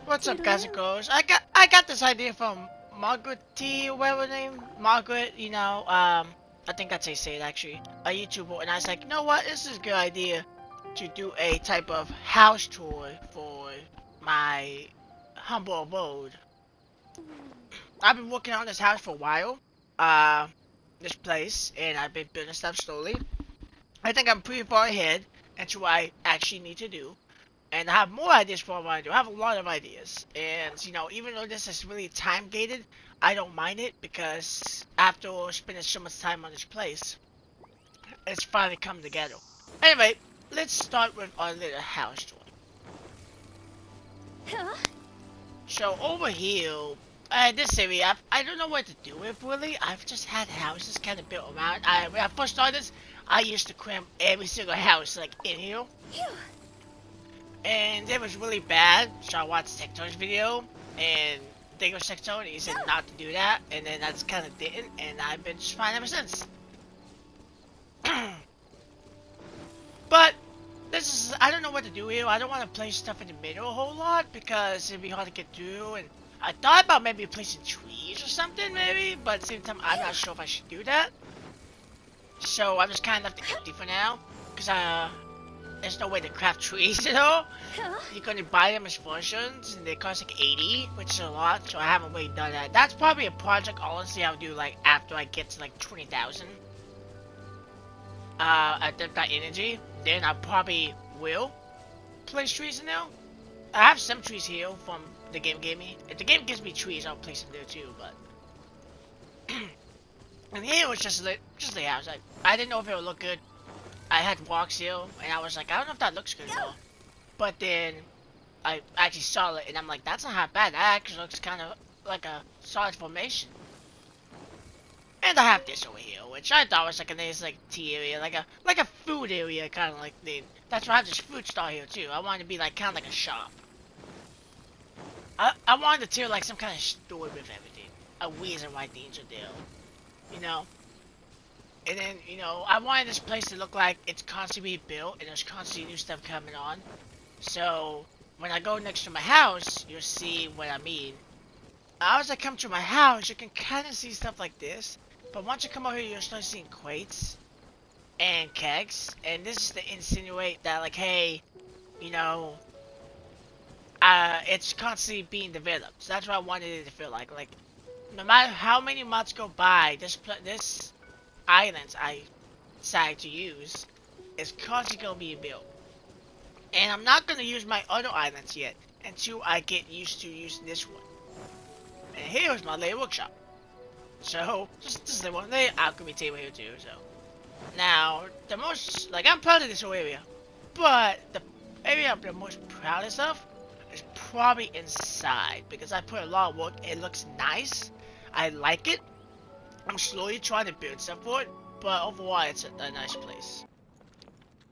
What's up, guys and girls? I got this idea from Margaret T, or whatever her name, Margaret. I think that's how you say it actually, a YouTuber, and I was like, you know what? This is a good idea to do a type of house tour for my humble abode. I've been working on this house for a while, this place, and I've been building stuff slowly. I think I'm pretty far ahead into what I actually need to do. And I have more ideas for what I want to do. I have a lot of ideas. And, even though this is really time gated, I don't mind it because after spending so much time on this place, it's finally come together. Anyway, let's start with our little house tour. So over here, this area, I don't know what to do with really. I've just had houses kind of built around. When I first started this, I used to cram every single house like in here. And it was really bad, so I watched Sector's video, and Dingo Sector, and he said not to do that, and then that's kind of didn't, and I've been just fine ever since. But, I don't know what to do here. I don't want to place stuff in the middle a whole lot, because it'd be hard to get through, and I thought about maybe placing trees or something, maybe, but at the same time, I'm not sure if I should do that. So, I'm just kind of left it empty for now, because, there's no way to craft trees, You can only buy them as portions, and they cost like 80, which is a lot, so I haven't really done that. That's probably a project, honestly, I'll do, like, after I get to, like, 20,000. At that energy, then I probably will place trees in there. I have some trees here from the game gave me. If the game gives me trees, I'll place them there too, but... and here was just the house. I didn't know if it would look good. I had walks here, and I was like, I don't know if that looks good though. But then, I actually saw it, and I'm like, that's not half bad. That actually looks kind of like a solid formation. And I have this over here, which I thought was like a nice like tea area, like a food area, kind of like the. That's why I have this food store here too. I wanted to be like kind of like a shop. I wanted to do like some kind of store with everything. A reason why things are there, And then, I wanted this place to look like it's constantly being built and there's constantly new stuff coming on. So, when I go next to my house, you'll see what I mean. As I come to my house, you can kind of see stuff like this. But once you come over here, you'll start seeing crates and kegs. And this is to insinuate that, like, hey, it's constantly being developed. So that's what I wanted it to feel like. Like, no matter how many months go by, this islands I decide to use is constantly gonna be built. And I'm not gonna use my other islands yet until I get used to using this one. And here's my little workshop. So, just the one little alchemy table here too, so. Now, the most, I'm proud of this whole area. But, the area I'm the most proudest of is probably inside. Because I put a lot of work, it looks nice. I like it. I'm slowly trying to build stuff for it, but overall it's a nice place.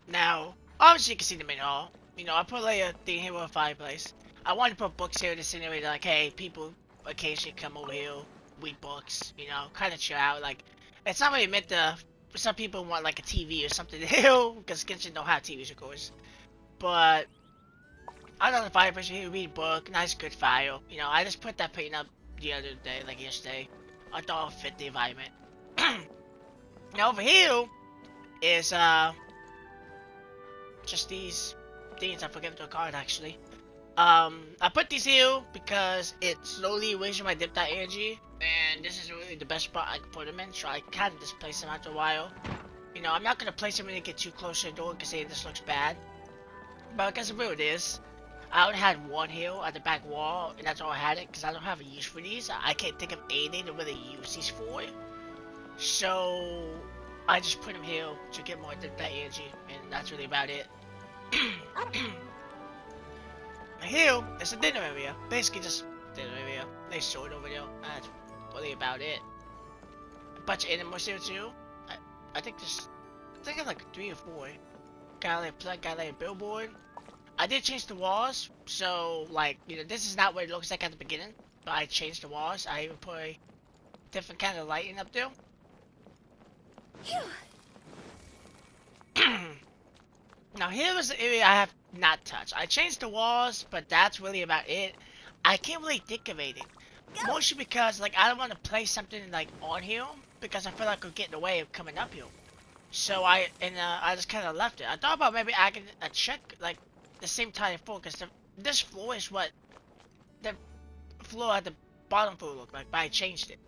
Now, obviously you can see the main hall. I put like a thing here with a fireplace. I wanted to put books here to simulate like, hey, people occasionally come over here, read books, kind of chill out. Like, it's not really meant to. Some people want like a TV or something to do, because Genshin don't have TVs of course. But I got the fireplace here, read a book, nice good fire. I just put that paint up the other day, like yesterday. I thought it fit the environment. Now over here is just these things I forgot to card actually. I put these here because it slowly raises my dip energy, and this is really the best spot I can put them in, so I kind of just place them after a while. I'm not gonna place them when they get too close to the door because this looks bad. But I guess it really is. I only had one here at the back wall, and that's all I had it, because I don't have a use for these. I can't think of anything to really use these for. So, I just put them here to get more that energy, and that's really about it. Here is a dinner area. Basically just dinner area. Nice sword over there. That's really about it. A bunch of animals here too. I think there's like 3 or 4. Got like a plug, got like a billboard. I did change the walls, so, this is not what it looks like at the beginning, but I changed the walls. I even put a different kind of lighting up there. Now, here is the area I have not touched. I changed the walls, but that's really about it. I can't really think of anything. Mostly because like I don't want to play something like on here because I feel like I'll get in the way of coming up here. So I just kind of left it. I thought about maybe I can check like the same time before because this floor is what the floor at the bottom floor looked like, but I changed it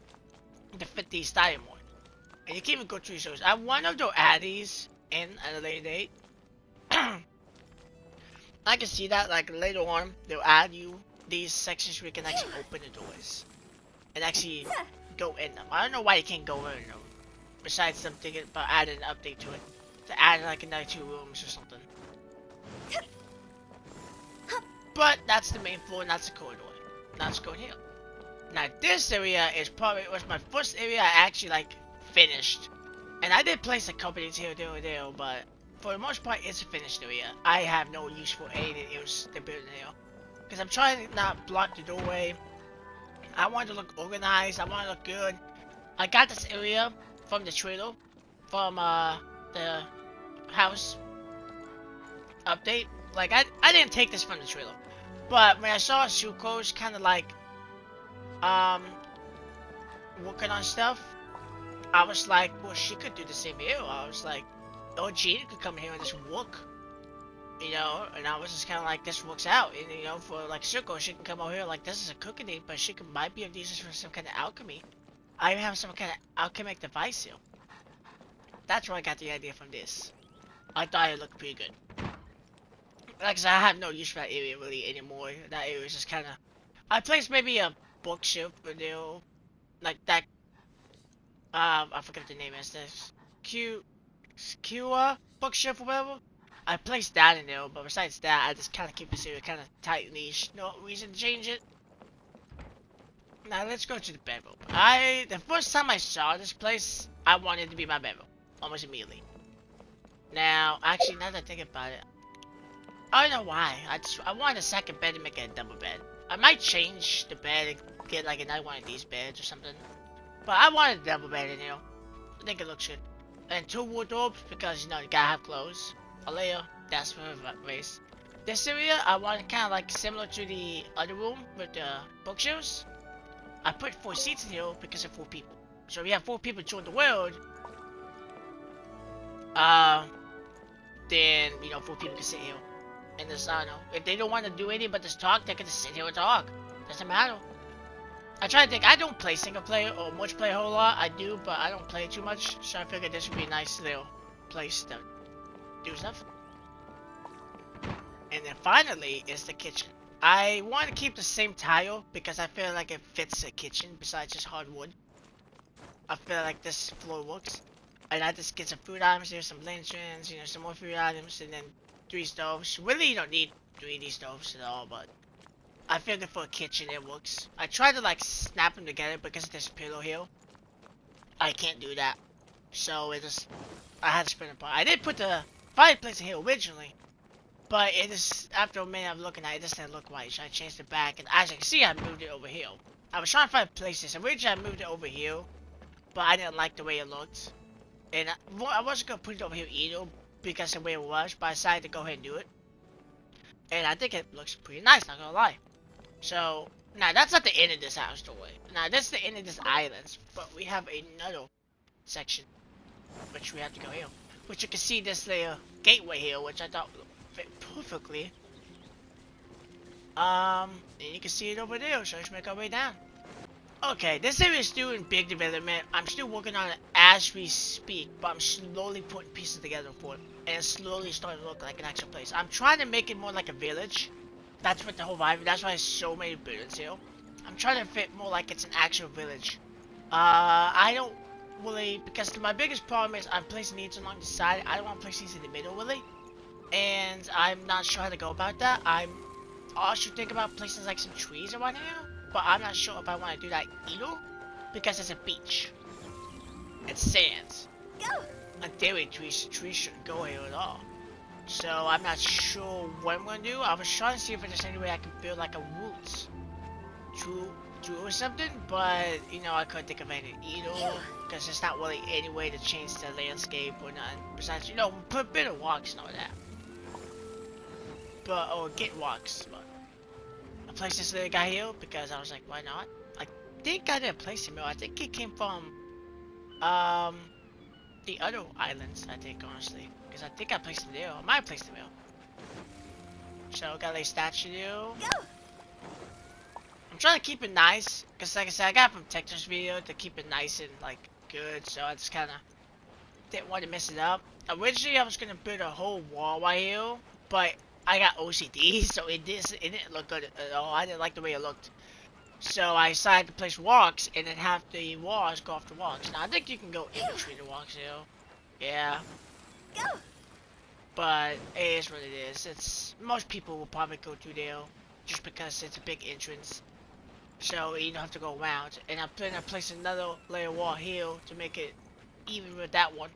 to fit the style more. And you can even go through shows. I wonder if they'll add these in at a later date. I can see that like later on they'll add you these sections where you can actually open the doors and actually go in them. I don't know why you can't go in them. Besides them thinking about adding an update to it. To add like another 2 rooms or something. But that's the main floor and that's the corridor. Now let's go in here. Now this area was my first area I actually like finished. And I did place a couple things here, there, but for the most part it's a finished area. I have no use for anything else to build in here. Because I'm trying to not block the doorway. I want to look organized, I want to look good. I got this area from the trailer, from the house update. Like I didn't take this from the trailer, but when I saw Suko's kind of like working on stuff, I was like, well, she could do the same here. I was like, oh, Gina could come here and just work, you know. And I was just kind of like, this works out, and you know, for like Suko, she can come over here like this is a cooking thing, but she might be able to use this for some kind of alchemy. I have some kind of alchemic device here. That's where I got the idea from this. I thought it looked pretty good. Like I said, I have no use for that area really anymore. That area is just kind of... I placed maybe a bookshelf video. Like that... I forget what the name is. This... Kua bookshelf or whatever. I placed that in there, but besides that, I just kind of keep this area kind of tight niche. No reason to change it. Now let's go to the bedroom. The first time I saw this place, I wanted it to be my bedroom. Almost immediately. Now, actually, now that I think about it, I don't know why. I wanted a second bed to make it a double bed. I might change the bed and get like another one of these beds or something. But I wanted a double bed in here. I think it looks good. And 2 wardrobes because, you know, you gotta have clothes. A layer, that's for a race. This area, I wanted kind of like similar to the other room with the bookshelves. I put 4 seats in here because of 4 people. So if you have 4 people join the world, then, you know, 4 people can sit here. And just, I don't know, if they don't want to do anything but just talk, they can just sit here and talk. Doesn't matter. I try to think, I don't play single player or multiplayer a whole lot. I do, but I don't play too much. So I figured this would be a nice little place to do stuff. And then finally is the kitchen. I want to keep the same tile because I feel like it fits a kitchen besides just hardwood. I feel like this floor works. And I just get some food items here, some lanterns, you know, some more food items, and then 3 stoves. Really, you don't need 3D stoves at all, but I figured for a kitchen it works. I tried to like snap them together because of this pillow here. I can't do that. So I had to spin it apart. I did put the fireplace in here originally. But it is, after a minute of looking at it, it just didn't look right. So I changed it back, and as you can see, I moved it over here. I was trying to find places. Originally, I moved it over here, but I didn't like the way it looked. And I wasn't going to put it over here either, because of the way it was, but I decided to go ahead and do it. And I think it looks pretty nice, not gonna lie. So, now that's not the end of this house doorway. Now, that's the end of this island, but we have another section, which we have to go here. Which you can see this little gateway here, which I thought fit perfectly. And you can see it over there, so let's make our way down. Okay, this area is still in big development. I'm still working on it as we speak, but I'm slowly putting pieces together for it. And it's slowly starting to look like an actual place. I'm trying to make it more like a village. That's what the whole vibe, that's why there's so many buildings here. I'm trying to fit more like it's an actual village. I don't really, because my biggest problem is I'm placing needs along the side. I don't want to place these in the middle, really. And I'm not sure how to go about that. I'm also thinking about placing like some trees around here, but I'm not sure if I want to do that either, because it's a beach. It's sands. In theory, trees shouldn't go here at all. So I'm not sure what I'm going to do. I was trying to see if there's any way I can build like a woods or something, but you know, I couldn't think of anything either, because there's not really any way to change the landscape or nothing. Besides, you know, put a bit of walks and all that. But, or get walks, but place this little guy here because I was like, why not? I think I didn't place him here. I think he came from the other islands, I think, honestly. Because I think I placed him there. I might have placed him here. So, got a statue there. I'm trying to keep it nice. Because, like I said, I got from Texas video to keep it nice and, like, good. So, I just kind of didn't want to mess it up. Originally, I was going to build a whole wall right here. But I got OCD, so it didn't look good at all. I didn't like the way it looked. So I decided to place walks and then have the walls go off the walks. Now I think you can go in between the walks here. Yeah. But it is what it is. It's most people will probably go through there just because it's a big entrance. So you don't have to go around. And I'm planning to place another layer wall here to make it even with that one.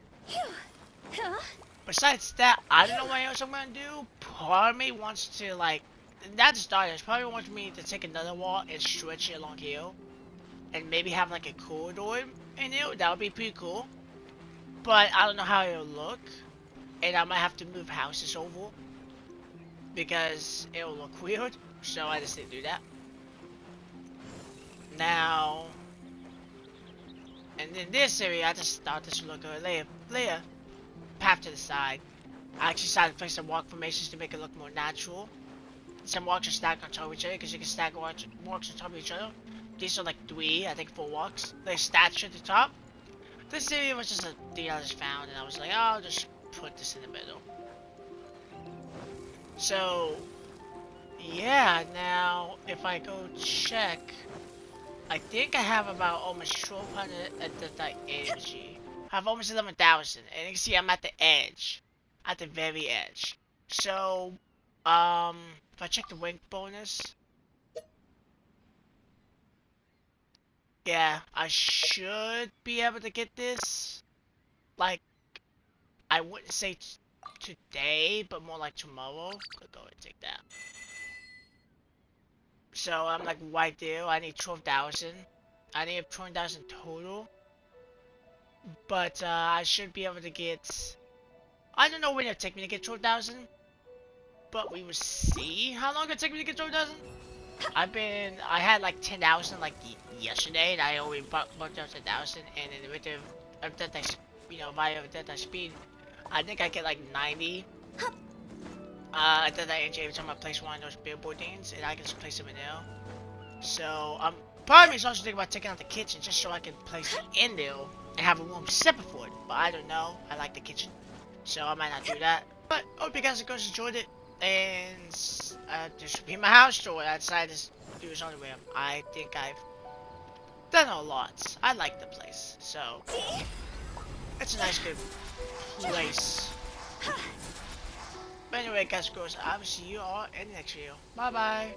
Besides that, I don't know what else I'm gonna do. Part of me wants to like, not to start this, probably wants me to take another wall and stretch it along here. And maybe have like a corridor in there. That would be pretty cool. But I don't know how it'll look. And I might have to move houses over. Because it'll look weird. So I just didn't do that. Now. And in this area, I just thought this would look a layer path to the side. I actually decided to place some walk formations to make it look more natural. Some walks are stacked on top of each other because you can stack walks on top of each other. These are like 3, I think 4 walks. There's statue at the top. This area was just a thing I just found and I was like, oh, I'll just put this in the middle. So, yeah, now if I go check, I think I have about almost 1200 at the energy. I have almost 11,000 and you can see I'm at the edge. At the very edge. So, if I check the wing bonus, yeah, I should be able to get this. Like, I wouldn't say today, but more like tomorrow. I'll go and take that. So I'm like right there. I need 12,000. I need 20,000 total. But I should be able to get. I don't know when it'll take me to get 12,000. But we will see how long it'll take me to get 12,000. I had like 10,000 like yesterday, and I only bumped up 10,000, and then with the, via that speed, I think I get like 90. At that every time I place one of those billboard things, and I can just place them in there. So, part of me is also thinking about taking out the kitchen just so I can place it in there and have a room separate for it. But I don't know. I like the kitchen, so I might not do that. But hope you guys enjoyed it. And this will be my house tour. I decided to do this on the way. I think I've done a lot. I like the place, so it's a nice, good place. But anyway, guys, girls, I will see you all in the next video. Bye bye.